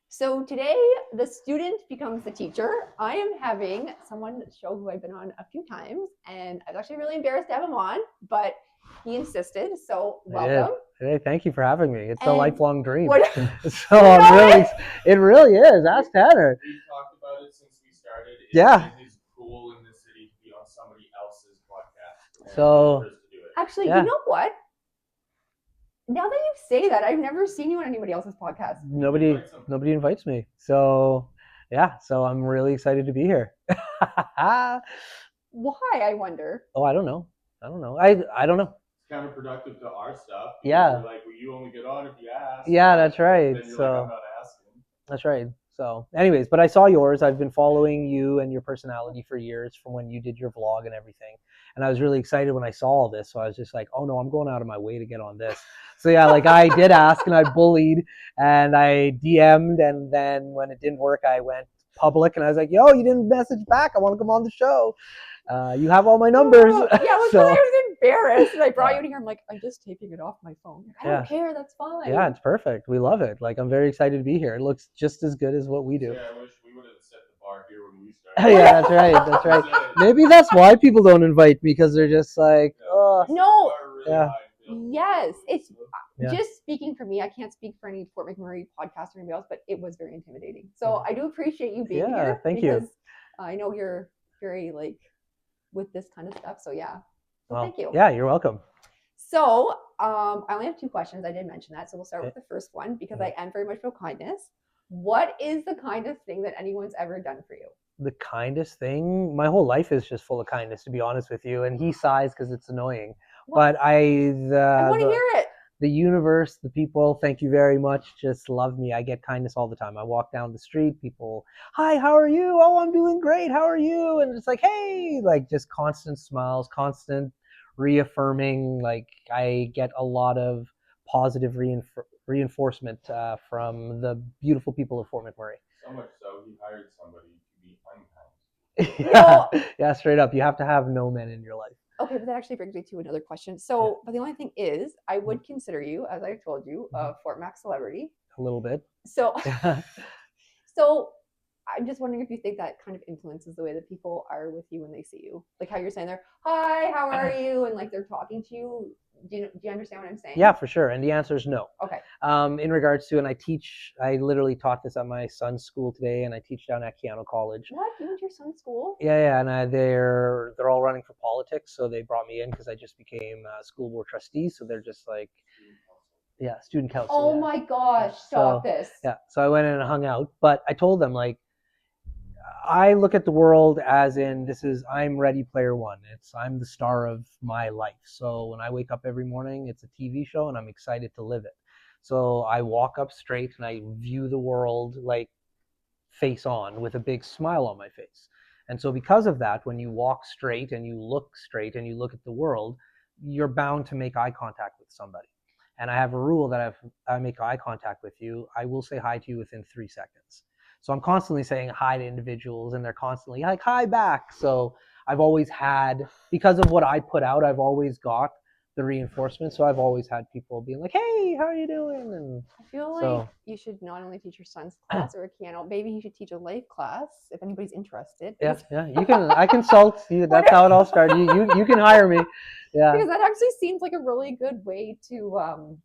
So today, the student becomes the teacher. I am having someone show who I've been on a few times, and I was actually really embarrassed to have him on, but he insisted. So I did. welcome. Hey, thank you for having me. It's a And lifelong dream. what? So You I'm know really, it. it really is. Ask Tanner. We've talked about it since we started. Yeah. It is cool in this city to be on somebody else's podcast. And So, Chris to do it. Actually, yeah. you know what? Now that you say that, I've never seen you on anybody else's podcast. Nobody invites me. So, yeah. So I'm really excited to be here. Why, I wonder? Oh, I don't know. I don't know. I don't know. It's counterproductive to our stuff. Yeah. You're like, well, you only get on if you ask. Yeah, that's right. Then you're So like, I'm not asking. that's right. So, anyways, but I saw yours. I've been following you and your personality for years from when you did your vlog and everything. And I was really excited when I saw all this. So I was just like, oh no, I'm going out of my way to get on this. So yeah, like I did ask and I bullied and I DM'd. And then when it didn't work, I went public and I was like, yo, you didn't message back. I want to come on the show. You have all my numbers. Oh, yeah, I was embarrassed. And I brought you in here. I'm like, I'm just taping it off my phone. I don't care. That's fine. Yeah, it's perfect. We love it. Like, I'm very excited to be here. It looks just as good as what we do. Yeah, I wish we would have set the bar here when we started. Yeah, that's right. That's right. Maybe that's why people don't invite me, because they're just like, oh. No. Yeah. Yes, it's Yeah. just speaking for me. I can't speak for any Fort McMurray podcast or anybody else, but it was very intimidating. So I do appreciate you being here. Thank you. Because I know you're very like with this kind of stuff. So yeah. Well, thank you. Yeah, you're welcome. So I only have two questions. I did mention that. So we'll start with the first one because I am very much about kindness. What is the kindest thing that anyone's ever done for you? The kindest thing? My whole life is just full of kindness, to be honest with you. And he sighs because it's annoying. What? But I want to hear it. The universe, the people, thank you very much, just love me. I get kindness all the time. I walk down the street, people, hi, how are you? Oh, I'm doing great. How are you? And it's like, hey, like just constant smiles, constant reaffirming. Like I get a lot of positive reinforcement from the beautiful people of Fort McMurray. So much so, he hired somebody to be unkind. Yeah, straight up. You have to have no men in your life. Okay, but that actually brings me to another question. So, but the only thing is, I would consider you, as I told you, a Fort Mac celebrity. A little bit. So, so I'm just wondering if you think that kind of influences the way that people are with you when they see you, like how you're saying there, hi, how are you, and like they're talking to you. Do you understand what I'm saying? Yeah, for sure. And the answer is no. Okay. In regards to, and I literally taught this at my son's school today, and I teach down at Keano College. What? You went to your son's school? Yeah, and they're all running for politics, so they brought me in because I just became school board trustee. So they're just like, yeah, student council. Oh my gosh, stop this. Yeah, so I went in and hung out, but I told them like, I look at the world as in I'm Ready Player One. I'm the star of my life. So when I wake up every morning, it's a TV show and I'm excited to live it. So I walk up straight and I view the world like face on with a big smile on my face. And so because of that, when you walk straight and you look at the world, you're bound to make eye contact with somebody. And I have a rule that if I make eye contact with you, I will say hi to you within 3 seconds. So I'm constantly saying hi to individuals and they're constantly like, hi back. So I've always had, because of what I put out, I've always got the reinforcement. So I've always had people being like, hey, how are you doing? And I feel like you should not only teach your son's class or a piano, maybe he should teach a life class if anybody's interested. Yeah. I consult you. That's how it all started. You can hire me. Yeah. Because that actually seems like a really good way to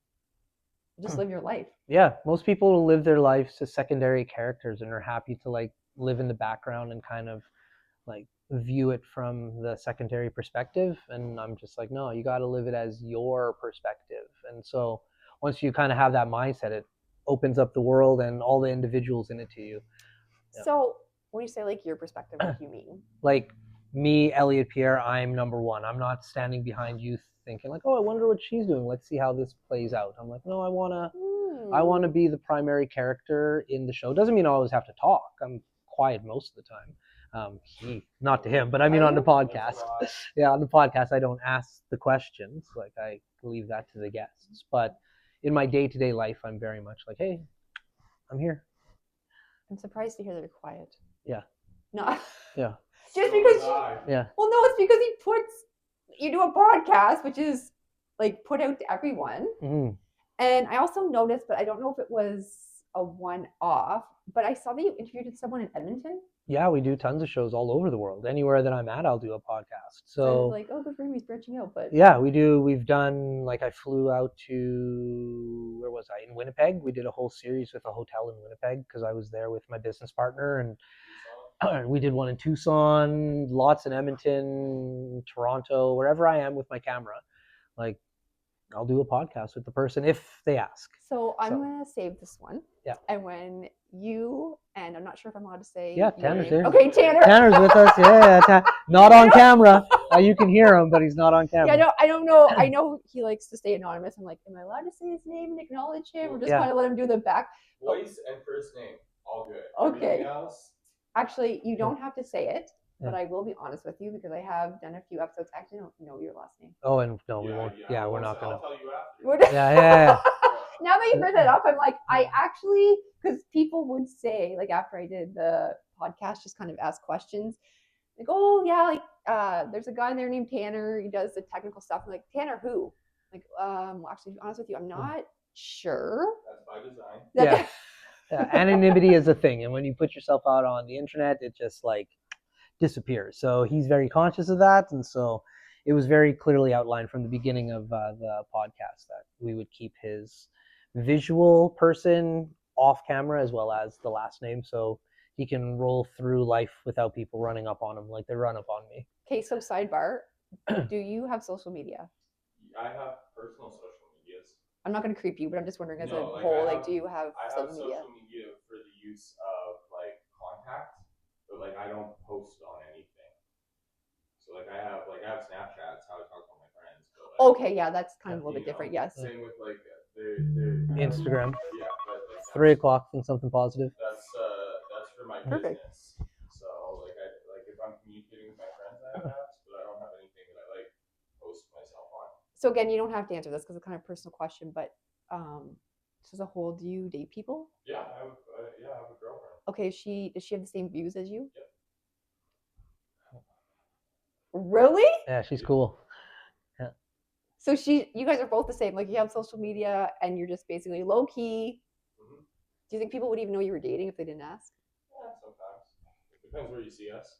just live your life. Yeah, most people live their lives as secondary characters and are happy to like live in the background and kind of like view it from the secondary perspective. And I'm just like, no, you got to live it as your perspective. And so once you kind of have that mindset, it opens up the world and all the individuals in it to you. Yeah. So when you say like your perspective, what do you mean? Like me, Elliot Pierre, I'm number one. I'm not standing behind you thinking like, oh, I wonder what she's doing. Let's see how this plays out. I'm like, no, I want to be the primary character in the show. Doesn't mean I always have to talk. I'm quiet most of the time. Not to him, but I mean on the podcast. Yeah, on the podcast, I don't ask the questions. Like I leave that to the guests. But in my day-to-day life, I'm very much like, hey, I'm here. I'm surprised to hear that you're quiet. Yeah. No. Yeah. Just because. Yeah. Well, no, it's because you do a podcast, which is like put out to everyone. Mm-hmm. And I also noticed, but I don't know if it was a one-off, but I saw that you interviewed someone in Edmonton. Yeah, we do tons of shows all over the world. Anywhere that I'm at, I'll do a podcast. So I was So like, oh, good for him, he's branching out. But yeah, we do. We've done, like, I flew out to, where was I? In Winnipeg. We did a whole series with a hotel in Winnipeg because I was there with my business partner, and we did one in Tucson, lots in Edmonton, Toronto, wherever I am with my camera. Like, I'll do a podcast with the person if they ask. so I'm So. gonna save this one. Yeah. And when you and I'm not sure if I'm allowed to say. Yeah, your Tanner's name. here. Okay, Tanner. Tanner's with us. Yeah. Not on camera. You can hear him, but he's not on camera. Yeah, I don't know. I know he likes to stay anonymous. I'm like, am I allowed to say his name and acknowledge him, or just Yeah. kind of let him do the back? Voice and first name, all good. Okay. Everything else, Actually, you don't have to say it, Yeah. but I will be honest with you because I have done a few episodes. I actually don't know your last name. Oh, and no, we won't. Yeah, we're once not gonna. I'll tell you after. Would- Yeah. Now that you bring that up, I'm like, I actually, because people would say, like, after I did the podcast, just kind of ask questions, like, oh yeah, like, there's a guy there named Tanner. He does the technical stuff. I'm like, Tanner who? Like, actually, to be honest with you, I'm not sure. That's by design. Yeah. Yeah, anonymity is a thing, and when you put yourself out on the internet, it just like disappears. So he's very conscious of that, and so it was very clearly outlined from the beginning of the podcast that we would keep his visual person off camera as well as the last name, so he can roll through life without people running up on him like they run up on me. Okay, so sidebar, do you have social media? I have personal social medias. I'm not going to creep you, but I'm just wondering as No, a like, whole, I like, have- do you have I have social social media? media for the use of like contact, but like I don't post on anything. So like I have Snapchat. It's how I talk to my friends. But, like, Okay, yeah, that's kind of a little bit you know, different. Yes. Same with like Instagram. Yeah, but like, 3 o'clock, think something positive. That's for my Perfect. business. So like if I'm communicating with my friends, I have apps, but I don't have anything that I like post myself on. So again, you don't have to answer this because it's kind of a personal question, but just as a whole, do you date people? Yeah, I have a girlfriend. Okay, does she have the same views as you? Yep. Really? Yeah, she's cool. So you guys are both the same. Like, you have social media and you're just basically low key. Mm-hmm. Do you think people would even know you were dating if they didn't ask? Yeah, sometimes. It depends where you see us.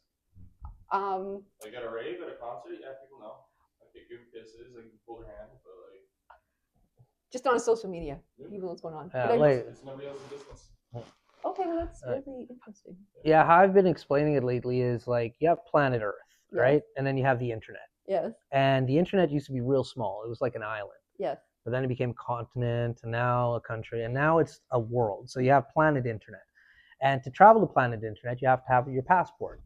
Like at a rave, at a concert, yeah, people know. I could give kisses, I can pull their hand, but like. just on social media, Yeah. people know what's going on. Yeah, But like- It's nobody else's business. okay, well that's really interesting. Yeah, how I've been explaining it lately is like you have planet Earth, Yes. right? And then you have the internet. Yes, And the internet used to be real small. It was like an island. yes. But then it became a continent, and now a country, and now it's a world. So you have planet internet. And to travel to planet internet, you have to have your passport.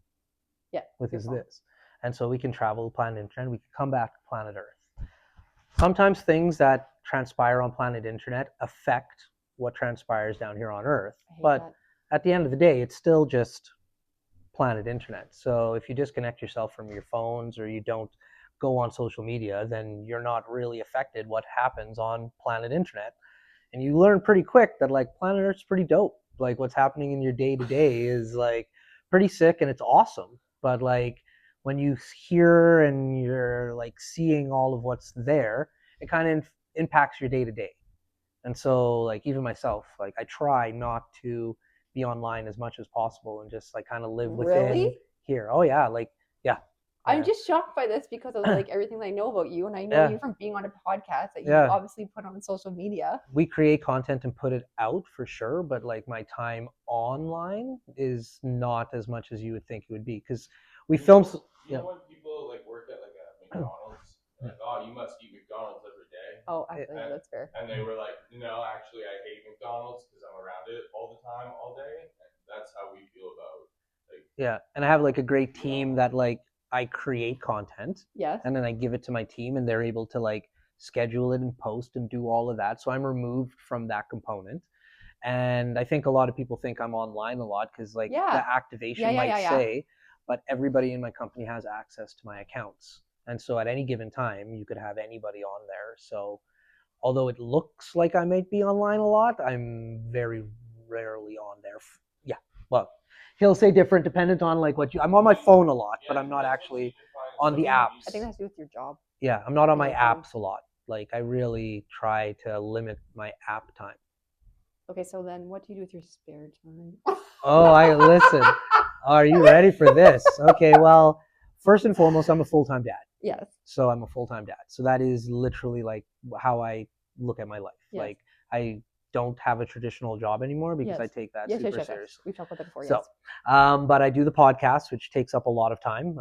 Yeah. Which your is phone. this. And so we can travel to planet internet. We can come back to planet Earth. Sometimes things that transpire on planet internet affect what transpires down here on Earth. I hate But that. at the end of the day, it's still just planet internet. So if you disconnect yourself from your phones or you don't go on social media, then you're not really affected what happens on planet internet. And you learn pretty quick that like planet Earth's pretty dope. Like what's happening in your day to day is like pretty sick and it's awesome. But like when you hear and you're like seeing all of what's there, it kind of impacts your day to day. And so like even myself, like I try not to be online as much as possible and just like kind of live within Really? here. Oh yeah, like yeah. I'm Yeah. just shocked by this because of like everything I know about you, and I know Yeah. you from being on a podcast that you Yeah. obviously put on social media. We create content and put it out for sure, but like my time online is not as much as you would think it would be because we film. You know when people like work at like a McDonald's, like, oh, you must eat McDonald's every day. Oh, actually, Yeah. that's fair. And they were like, no, actually, I hate McDonald's because I'm around it all the time, all day. That's how we feel about Yeah, and I have like a great team that like I create content Yes. and then I give it to my team and they're able to like schedule it and post and do all of that. So I'm removed from that component. And I think a lot of people think I'm online a lot because like Yeah. the activation Yeah, might yeah. say, but everybody in my company has access to my accounts. And so at any given time, you could have anybody on there. So although it looks like I might be online a lot, I'm very rarely on there. Yeah, well, he'll say different dependent on like what you. I'm on my phone a lot, but I'm not actually on the apps. I think that has to do with your job. Yeah, I'm not on my Yeah. apps a lot. Like I really try to limit my app time. Okay, so then what do you do with your spare time? Oh, I listen. Are you ready for this? Okay, well, first and foremost, I'm a full-time dad. Yes. So I'm a full-time dad. So that is literally like how I look at my life. Yes. Like I don't have a traditional job anymore because Yes. I take that Yes, super yes, yes, yes. seriously. We've talked about that before. So, Yes. but I do the podcast, which takes up a lot of time.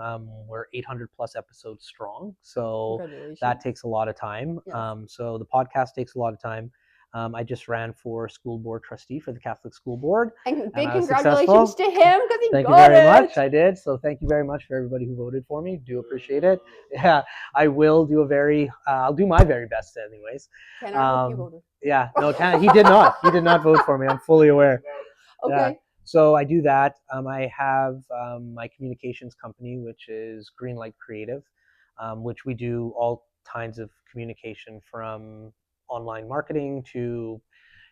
We're 800 plus episodes strong, so Congratulations. that takes a lot of time. Yes. So the podcast takes a lot of time. I just ran for school board trustee for the Catholic School Board. And big I was congratulations successful. to him because he Thank you got very it. much. I did. So thank you very much for everybody who voted for me. Do appreciate it. Yeah, I will do I'll do my very best anyways. Tanner, I hope you voted. Yeah, no, he did not. He did not vote for me. I'm fully aware. Okay. Yeah. So I do that. I have my communications company, which is Greenlight Creative, which we do all kinds of communication from online marketing to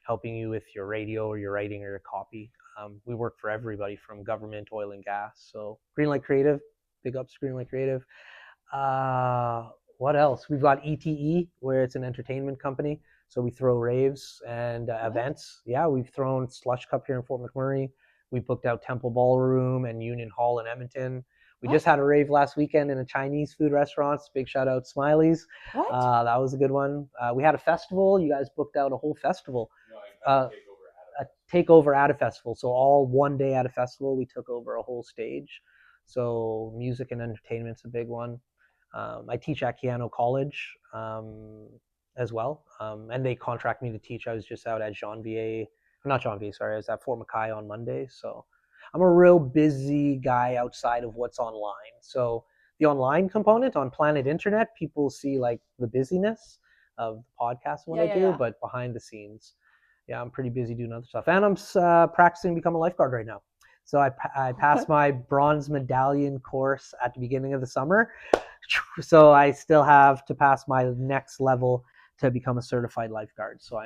helping you with your radio or your writing or your copy. We work for everybody from government, oil and gas. So Greenlight Creative, big ups Greenlight Creative. What else? We've got ETE, where it's an entertainment company. So we throw raves and events. Yeah, we've thrown Slush Cup here in Fort McMurray. We booked out Temple Ballroom and Union Hall in Edmonton. We just had a rave last weekend in a Chinese food restaurant. Big shout out Smiley's. What? That was a good one. We had a festival. You guys booked out a whole festival. A takeover at a festival. So all one day at a festival, we took over a whole stage. So music and entertainment's a big one. I teach at Keano College as well, and they contract me to teach. I was just out at not Janvier, sorry. I was at Fort McKay on Monday. So I'm a real busy guy outside of what's online. So the online component on Planet Internet, people see like the busyness of the podcast and what I do, but behind the scenes, yeah, I'm pretty busy doing other stuff. And I'm practicing to become a lifeguard right now. So I passed my bronze medallion course at the beginning of the summer. So I still have to pass my next level to become a certified lifeguard. So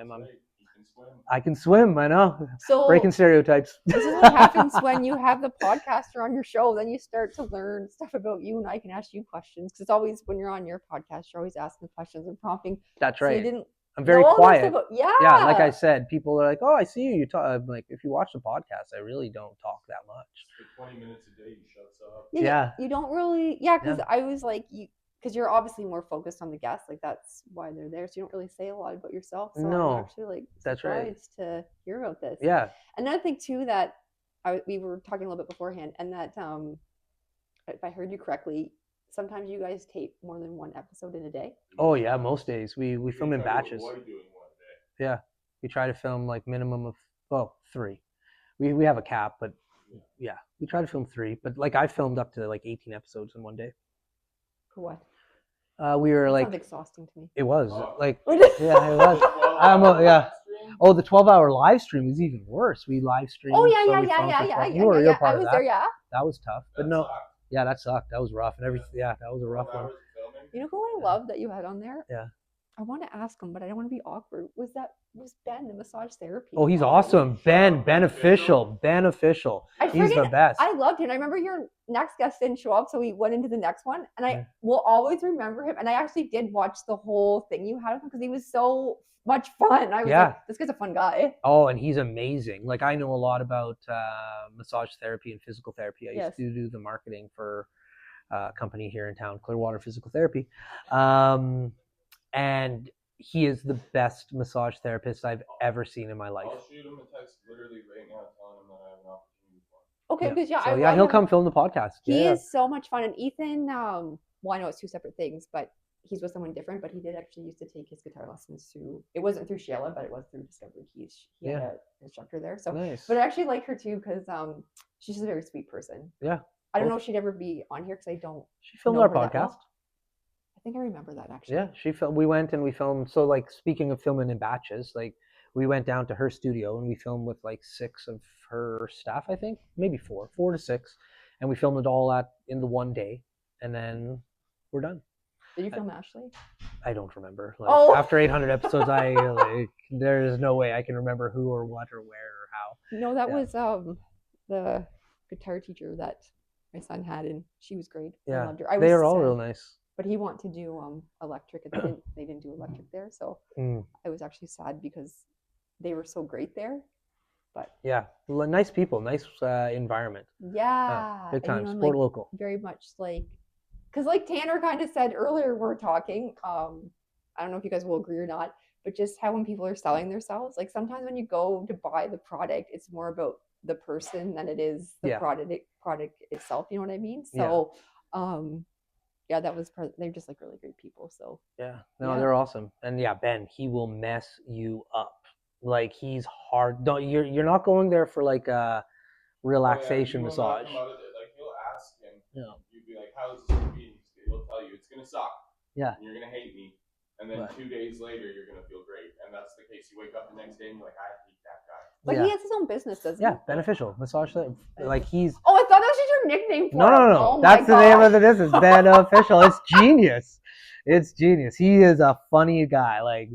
I can swim. I know. So breaking stereotypes. This is what happens when you have the podcaster on your show. Then you start to learn stuff about you, and I can ask you questions. Because it's always when you're on your podcast, you're always asking questions and prompting. That's right. So I'm very quiet. Yeah. Yeah, like I said, people are like, "Oh, I see you. You talk." I'm like, if you watch the podcast, I really don't talk that much. For 20 minutes a day, you shuts up. Yeah. You don't really. Yeah, because I was like, because you're obviously more focused on the guests. Like that's why they're there. So you don't really say a lot about yourself. So no, I'm actually like that's right. surprised to hear about this. Yeah. Another thing too that we were talking a little bit beforehand, and that if I heard you correctly, sometimes you guys tape more than one episode in a day. Oh yeah, most days we film in batches. Yeah, we try to film like minimum of 3. We have a cap, but yeah, we try to film 3. But like I filmed up to like 18 episodes in one day. For what? We were that like sounds exhausting to me. It was like yeah, it was. Yeah. Oh, the 12-hour live stream was even worse. We live streamed. Oh yeah. You were a real part of that. There, yeah. That was tough, but no. Yeah, that sucked. That was rough and everything. Yeah, that was a rough one. You know who I love that you had on there? Yeah. I want to ask him, but I don't want to be awkward. Was Ben, the massage therapy? Oh, he's awesome. Beneficial. He's the best. I loved him. I remember your next guest didn't show up, so we went into the next one, and I will always remember him. And I actually did watch the whole thing you had with him because he was so much fun. I was like, this guy's a fun guy. Oh, and he's amazing. Like I know a lot about massage therapy and physical therapy. I used to do the marketing for a company here in town, Clearwater Physical Therapy. And he is the best massage therapist I've ever seen in my life. I'll shoot him a text literally right now telling him that I have an opportunity for him. Okay, because so he'll come film the podcast. He is so much fun. And Ethan, well, I know it's 2 separate things, but he's with someone different. But he did actually used to take his guitar lessons through. It wasn't through Shayla, but it was through Discovery Keys. He had an instructor there. So nice. But I actually like her too because she's just a very sweet person. Yeah. I don't know if she'd ever be on here because I don't. She filmed our podcast. I think I remember that actually. Yeah, we went and we filmed. So like speaking of filming in batches, like we went down to her studio and we filmed with like 6 of her staff, I think, maybe 4 to 6, and we filmed it all in the one day, and then we're done. Did you film Ashley? I don't remember. Like after 800 episodes, there's no way I can remember who or what or where or how. No, that was the guitar teacher that my son had, and she was great. Yeah, I loved her. they are all real nice. But he wanted to do electric, and they didn't do electric there. So I was actually sad because they were so great there. But Yeah, nice people, nice environment. yeah, Big and time. I'm Support like local. very much like, because like Tanner kind of said earlier, we're talking. I don't know if you guys will agree or not, but just how when people are selling themselves, like sometimes when you go to buy the product, it's more about the person than it is the Yeah. product itself. You know what I mean? Yeah. So, yeah, they're just like really great people. So Yeah, no, Yeah. they're awesome. And yeah, Ben, he will mess you up. Like he's hard. Don't you're not going there for like a relaxation You will not massage. come out of it. Like you'll ask him, Yeah. you'd be like, "How's this gonna be?" He'll tell you, "It's gonna suck. Yeah. And you're gonna hate me." And then Right. 2 days later, you're gonna feel great. And that's the case. You wake up the next day and you're like, "I hate that guy." but Yeah. he has his own business, doesn't Yeah, he? beneficial massage. Like he's Oh, I thought that was just your nickname for no, him. no, no. Oh my That's the name gosh. of the business. Beneficial. It's genius. It's genius. He is a funny guy. Like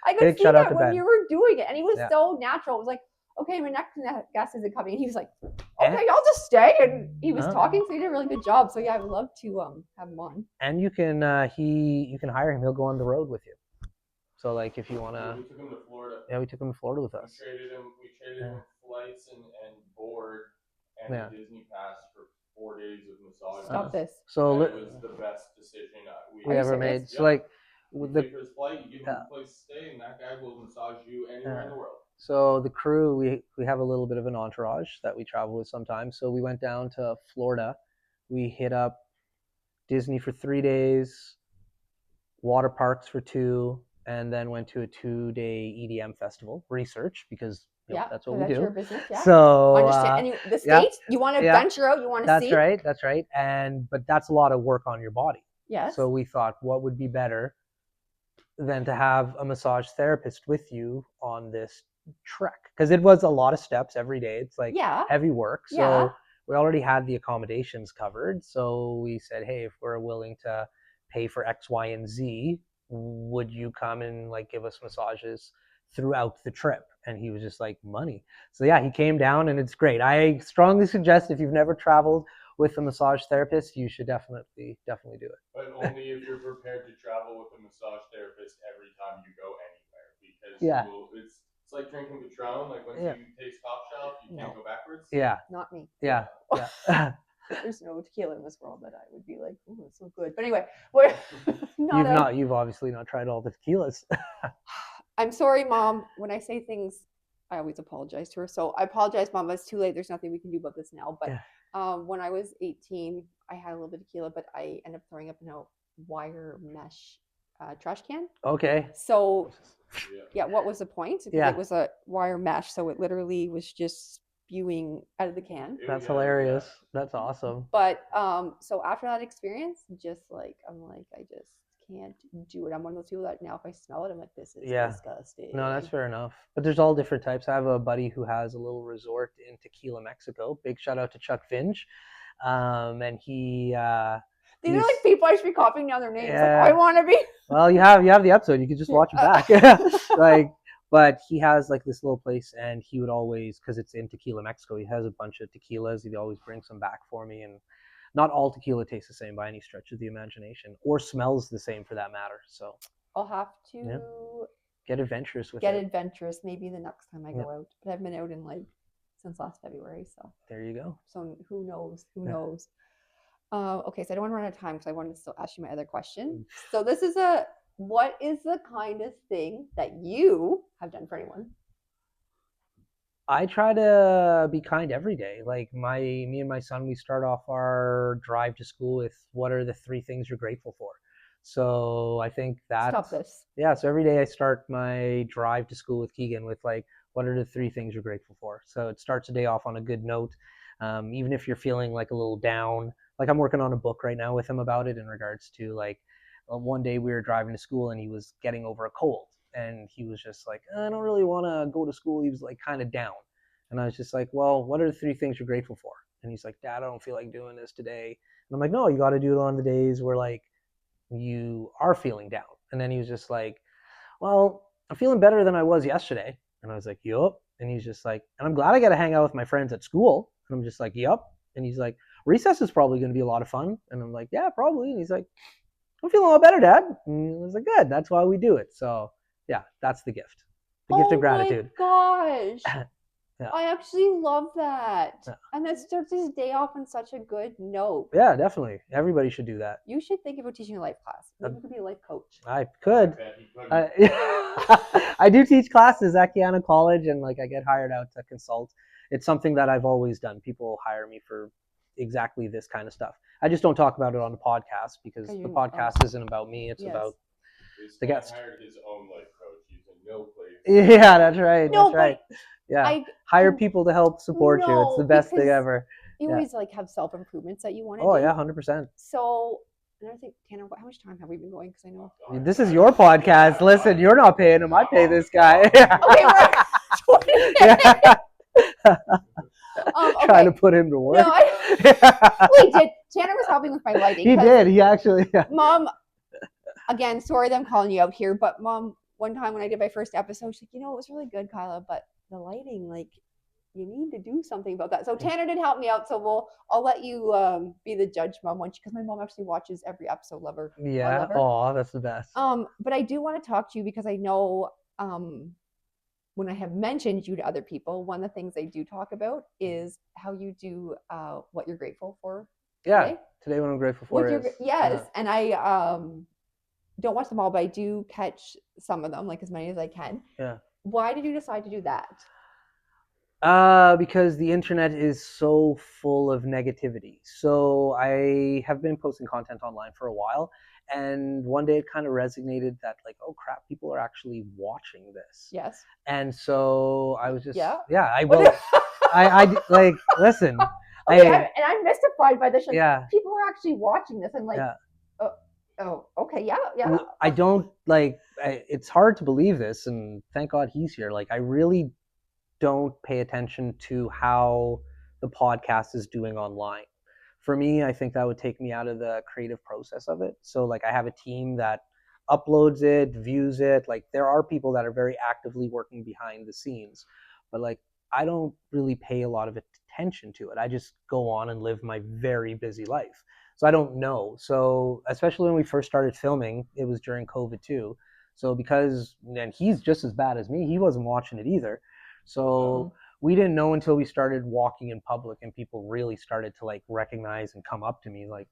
I could big see shout out that to when Ben. you were doing it, and he was Yeah. so natural. It was like, okay, my next guest isn't coming, and he was like, And- okay, I'll just stay. And he was Huh? talking, so he did a really good job. So yeah, I would love to have him on. And you can you can hire him. He'll go on the road with you. So like if you wanna, We took him to Florida. yeah, we took him to Florida with We us. traded him Yeah. flights and board and Yeah. a Disney pass for 4 days of massage. Stop this. So And it was the best decision we Are you ever serious? made. So like You with the pay for his flight, you give him Yeah. a place to stay, and that guy will massage you anywhere in the world. So the crew, we have a little bit of an entourage that we travel with sometimes. So we went down to Florida. We hit up Disney for 3 days, water parks for 2, and then went to a 2-day EDM festival. Research because Yeah, that's what we that's do. your business. Yeah. So Understand? And the yeah, States, you want to yeah. venture out, you want to that's see. right. That's right. But that's a lot of work on your body. Yes. So we thought, what would be better than to have a massage therapist with you on this trek? Because it was a lot of steps every day. It's like yeah. heavy work. So Yeah. we already had the accommodations covered. So we said, hey, if we're willing to pay for X, Y, and Z, would you come and like give us massages throughout the trip? And he was just like, money. So yeah, he came down and it's great. I strongly suggest if you've never traveled with a massage therapist, you should definitely do it. But only if you're prepared to travel with a massage therapist every time you go anywhere, because Yeah. it's like drinking Patron. Like once Yeah. you taste top shelf, you can't go backwards. Yeah, Not me. yeah. There's no tequila in this world that I would be like, oh, it's so good. But anyway, we're You've obviously not tried all the tequilas. I'm sorry, Mom. When I say things, I always apologize to her. So I apologize, Mom. It's too late. There's nothing we can do about this now. But when I was 18, I had a little bit of tequila, but I ended up throwing up in a wire mesh trash can. Okay. So yeah, what was the point? Because Yeah. it was a wire mesh, so it literally was just spewing out of the can. That's hilarious. That's awesome. But so after that experience, just like I'm like, I just can't do it. I'm one of those people that now if I smell it, I'm like, this is disgusting. No, that's fair enough. But there's all different types. I have a buddy who has a little resort in Tequila, Mexico. Big shout out to Chuck Finge. And he These are like people I should be copying down their names. Yeah. Like, I want to be. well, you have the episode. You can just watch it back. Like, but he has like this little place, and he would always, because it's in Tequila, Mexico, he has a bunch of tequilas. He'd always bring some back for me, and not all tequila tastes the same by any stretch of the imagination, or smells the same for that matter. So I'll have to get adventurous with get it. adventurous maybe the next time I go out. But I've been out in like since last February, so there you go. So who knows? Who knows? Okay, so I don't want to run out of time because I wanted to still ask you my other question. So this is what is the kindest thing that you have done for anyone? I try to be kind every day. Like me and my son, we start off our drive to school with what are the 3 things you're grateful for. So I think that's Stop this. Yeah, so every day I start my drive to school with Keegan with like, what are the 3 things you're grateful for? So it starts the day off on a good note. Even if you're feeling like a little down, like I'm working on a book right now with him about it in regards to like, one day we were driving to school and he was getting over a cold and he was just like, I don't really want to go to school. He was like kind of down. And I was just like, well, what are the 3 things you're grateful for? And he's like, Dad, I don't feel like doing this today. And I'm like, no, you got to do it on the days where like you are feeling down. And then he was just like, well, I'm feeling better than I was yesterday. And I was like, yup. And he's just like, and I'm glad I got to hang out with my friends at school. And I'm just like, yup. And he's like, recess is probably going to be a lot of fun. And I'm like, yeah, probably. And he's like, I'm feeling a lot better, Dad. And I was like, good. That's why we do it. So yeah, that's the gift. The gift Oh of gratitude. my gosh. Yeah. I actually love that. Yeah. And that starts his day off on such a good note. Yeah, definitely. Everybody should do that. You should think about teaching a life class. Maybe you could be a life coach. I could. Bet he couldn't. I do teach classes at Kiana College, and like I get hired out to consult. It's something that I've always done. People hire me for exactly this kind of stuff. I just don't talk about it on the podcast because the podcast isn't about me. It's about This the guy guest. hired his own life coach. He's in no place. Yeah, that's right. No, that's right. Yeah, I hire people to help support you. It's the best thing because ever. you Yeah. always like have self improvements that you want to Oh do. yeah, 100%. So another thing, Tanner, how much time have we been going? Because I know. This is your podcast. Listen, you're not paying him. I pay this guy. Okay, we're 20 minutes. Yeah. Okay. Trying to put him to work. No, we did. Tanner was helping with my lighting. He 'cause did. He actually. Yeah. Mom, again, sorry that I'm calling you out here, but Mom, one time when I did my first episode, she's like, it was really good, Kyla, but the lighting, like, you need to do something about that. So Tanner did help me out. So I'll let you be the judge, Mom, because my mom actually watches every episode. Love her. Yeah. love her. Oh, that's the best. But I do want to talk to you because I know when I have mentioned you to other people, one of the things they do talk about is how you do what you're grateful for. Yeah. Today what I'm grateful for is. Yes. And I don't watch them all, but I do catch some of them, like as many as I can. Yeah. Why did you decide to do that? Because the internet is so full of negativity. So I have been posting content online for a while, and one day it kind of resonated that like, oh crap, people are actually watching this. Yes. And so I was just I What will I like listen. Okay, and I'm mystified by this. Like, Yeah. people are actually watching this, and like, Yeah. oh, okay, yeah. I don't like. It's hard to believe this, and thank God he's here. Like, I really don't pay attention to how the podcast is doing online. For me, I think that would take me out of the creative process of it. So, like, I have a team that uploads it, views it. Like, there are people that are very actively working behind the scenes, but like, I don't really pay a lot of attention to it. I just go on and live my very busy life. So I don't know. So especially when we first started filming, it was during COVID too. So and he's just as bad as me, he wasn't watching it either. So we didn't know until we started walking in public and people really started to like recognize and come up to me like,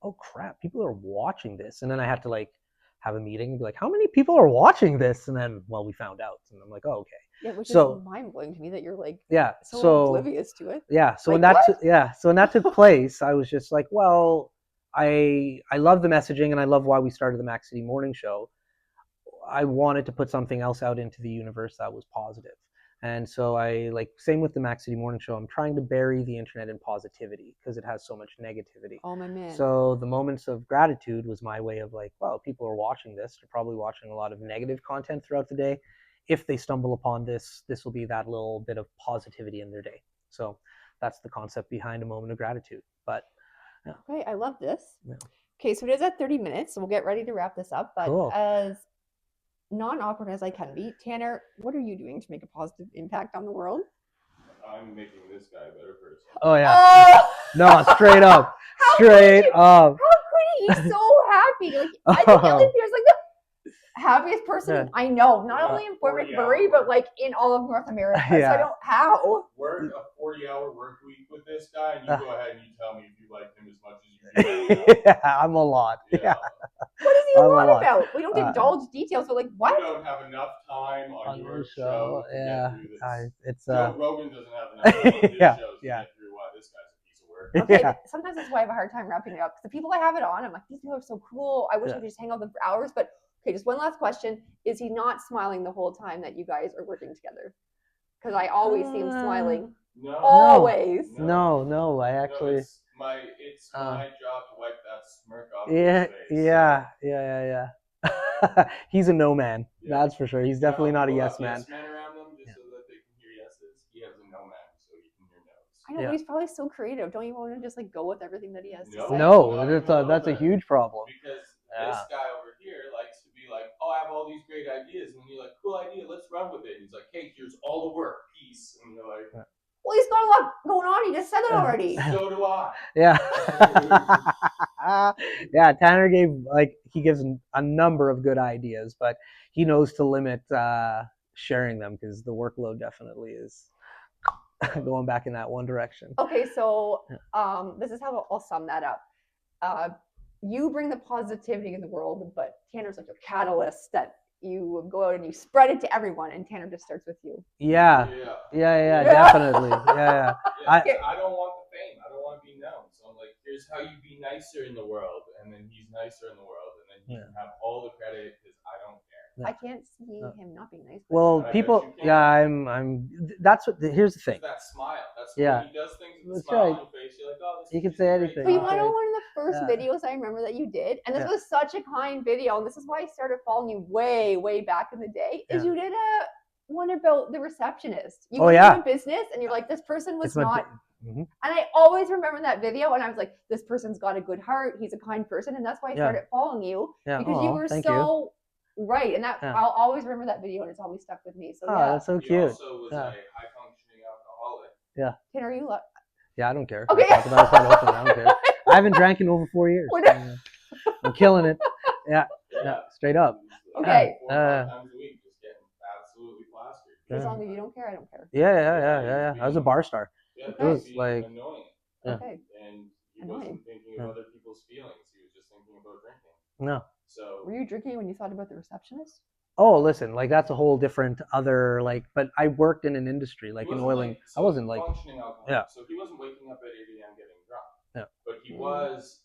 oh crap, people are watching this. And then I had to like have a meeting and be like, how many people are watching this? And then, well, we found out. And I'm like, oh, okay. Yeah, which is mind blowing to me that you're like so oblivious to it. Yeah. So like, when that took place, I was just like, well, I love the messaging and I love why we started the Mac City Morning Show. I wanted to put something else out into the universe that was positive. And so same with the Mac City Morning Show, I'm trying to bury the internet in positivity because it has so much negativity. Oh, my man. So the moments of gratitude was my way of like, well, people are watching this. They're probably watching a lot of negative content throughout the day. If they stumble upon this will be that little bit of positivity in their day. So that's the concept behind a moment of gratitude. But yeah. Okay, I love this. Yeah. Okay, so it is at 30 minutes, so we'll get ready to wrap this up. But cool. As non-awkward as I can be, Tanner, what are you doing to make a positive impact on the world? I'm making this guy a better person. Oh yeah. No, straight up. Straight up. How could he? He's so happy. Like, I think Ellie Pierce like the happiest person I know, not only in Fort McMurray, but like in all of North America. Yeah. So I don't how. Work a 40-hour work week with this guy, and you go ahead and you tell me if you like him as much as you do. Yeah, I'm a lot. Yeah. What is he a lot about? We don't divulge details, but like what? You don't have enough time on your show to yeah. get through this. It's Joe Rogan doesn't have enough time on his shows to get through why this guy's a piece of work. Okay, sometimes that's why I have a hard time wrapping it up. Because the people I have it on, I'm like, these people are so cool. I wish I could just hang out with them for hours. But okay, just one last question. Is he not smiling the whole time that you guys are working together? Because I always see him smiling. No. Always. No, I actually. No, it's my job to wipe that smirk off Yeah, his face. Yeah. He's a no man. Yeah. That's for sure. He's definitely not a yes man. Yes man around them just so that they can hear yeses. He has a no man, so he can hear no's. I know, but he's probably so creative. Don't you want to just like go with everything that he has to say? No, that's a huge problem. Because this guy over here likes to be like, oh, I have all these great ideas, and you're like, cool idea, let's run with it. And he's like, hey, here's all the work, peace, and you're like, well, he's got a lot going on. He just said it already. So do I. Yeah. Yeah, Tanner gives a number of good ideas, but he knows to limit sharing them because the workload definitely is going back in that one direction. Okay, so this is how I'll sum that up. You bring the positivity in the world, but Tanner's like your catalyst that you go out and you spread it to everyone, and Tanner just starts with you. Yeah, definitely. Yeah. I don't want the fame. I don't want to be known. So I'm like, here's how you be nicer in the world, and then he's nicer in the world, and then you can have all the credit because I don't care. I can't see him not being nice. Well, I bet people, you can. yeah, I'm. That's what. Here's the thing. That smile. That's Yeah. when he does things with a That's smile right. on your face. You're like, oh, this You is can just say a great anything. But you guy. want to know Okay. one of the first Yeah. videos I remember that you did, and this Yeah. was such a kind video, and this is why I started following you way, way back in the day, is Yeah. you did one about the receptionist. You Oh, went yeah. into a business, and you're like, this person was It's my. not, Mhm. and I always remember that video, and I was like, this person's got a good heart, he's a kind person, and that's why I Yeah. started following you, Yeah. because you Aw, were thank so right, and that Yeah. I'll always remember that video, and it's always stuck with me. So Oh, yeah, that's so He cute. also was Yeah. a high functioning alcoholic. Tanner, you Yeah, I don't care. Okay. I talk about it quite often. I don't care. I haven't drank in over 4 years. What- I'm killing it. Yeah, straight up. Okay. 4 or 5 times a week, just getting absolutely plastered. as Yeah. long as you don't care, I don't care. Yeah. I was a bar star. Yeah, Okay. he It was being like- annoying, Yeah. Okay. and he Annoying. wasn't thinking of other people's feelings. He was just thinking about drinking. No. So Were you drinking when you thought about the receptionist? Oh, listen, like that's a whole different other like. But I worked in an industry like he in wasn't oiling. like, I wasn't like. functioning alcoholic. Yeah. So he wasn't waking up at 8 a.m. getting drunk. Yeah. But he was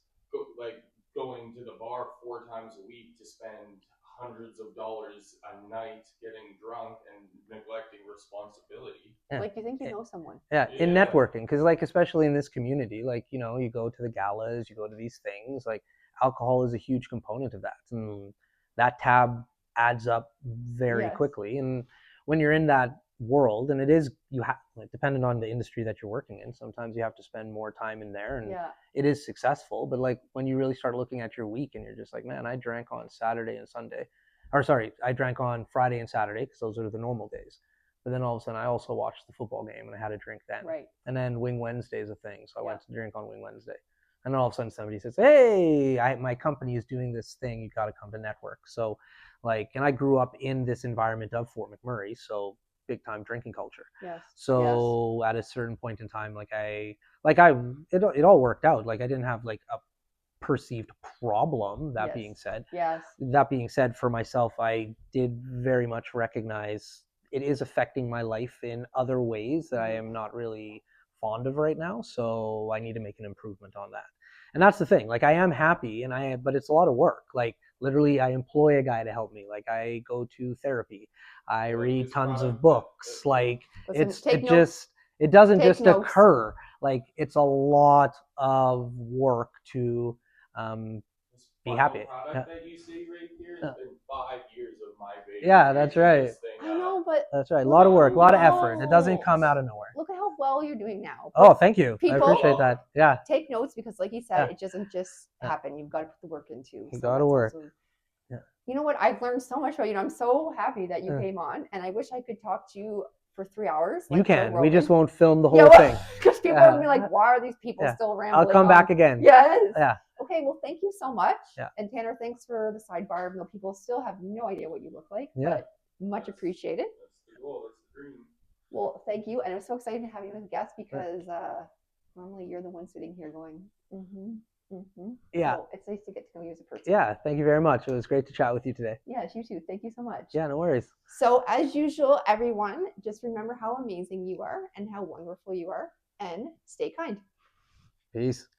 going to the bar 4 times a week to spend hundreds of dollars a night getting drunk and neglecting responsibility. Yeah. Like you think you know someone. Yeah, in Yeah. networking, because like especially in this community, like you know, you go to the galas, you go to these things. Like alcohol is a huge component of that, and that tab adds up very Yes. quickly. And when you're in that world, and it is you have like depending on the industry that you're working in, sometimes you have to spend more time in there, and Yeah. it is successful. But like when you really start looking at your week, and you're just like, man, I drank on Saturday and Sunday, or sorry, I drank on Friday and Saturday because those are the normal days. But then all of a sudden, I also watched the football game and I had a drink then. Right. And then Wing Wednesday is a thing, so I Yeah. went to drink on Wing Wednesday. And then all of a sudden, somebody says, "Hey, my company is doing this thing. You got to come to network." So, like, and I grew up in this environment of Fort McMurray, so big time drinking culture. Yes. So at a certain point in time, it all worked out. Like I didn't have like a perceived problem. That Yes. being said, Yes. for myself, I did very much recognize it is affecting my life in other ways that I am not really fond of right now. So I need to make an improvement on that. And that's the thing. Like I am happy, but it's a lot of work. Like literally, I employ a guy to help me. Like I go to therapy. I read his tons of product, books. Like Listen, it doesn't Take just notes. occur. Like it's a lot of work to This be final happy. product that you see right here has been 5 years of my baby. Yeah, that's right. This thing I up. know, but That's right. A lot of work, a lot of effort. It doesn't No. come out of nowhere. look at how well you're doing now. Oh, thank you. I People- appreciate that. Yeah. Take notes because, like you said, Yeah. it doesn't just Yeah. happen. You've got to put the work into. You So gotta that's work. also- Yeah. You know what? I've learned so much about you. And I'm so happy that you Yeah. came on, and I wish I could talk to you for 3 hours. You like Joe can. We just Rogan. won't film the whole Yeah, well, thing. Because people Yeah. will be like, "Why are these people Yeah. still rambling?" I'll come on?" back again. Yes. Yeah. Okay. Well, thank you so much. Yeah. And Tanner, thanks for the sidebar. Even though people still have no idea what you look like. Yeah. But much appreciated. That's the goal. That's the dream. Well, thank you, and I'm so excited to have you as a guest because normally you're the one sitting here going, Yeah. So it's nice to get to know you as a person. Yeah. Thank you very much. It was great to chat with you today. Yes, you too. Thank you so much. Yeah, no worries. So as usual, everyone, just remember how amazing you are and how wonderful you are, and stay kind. Peace.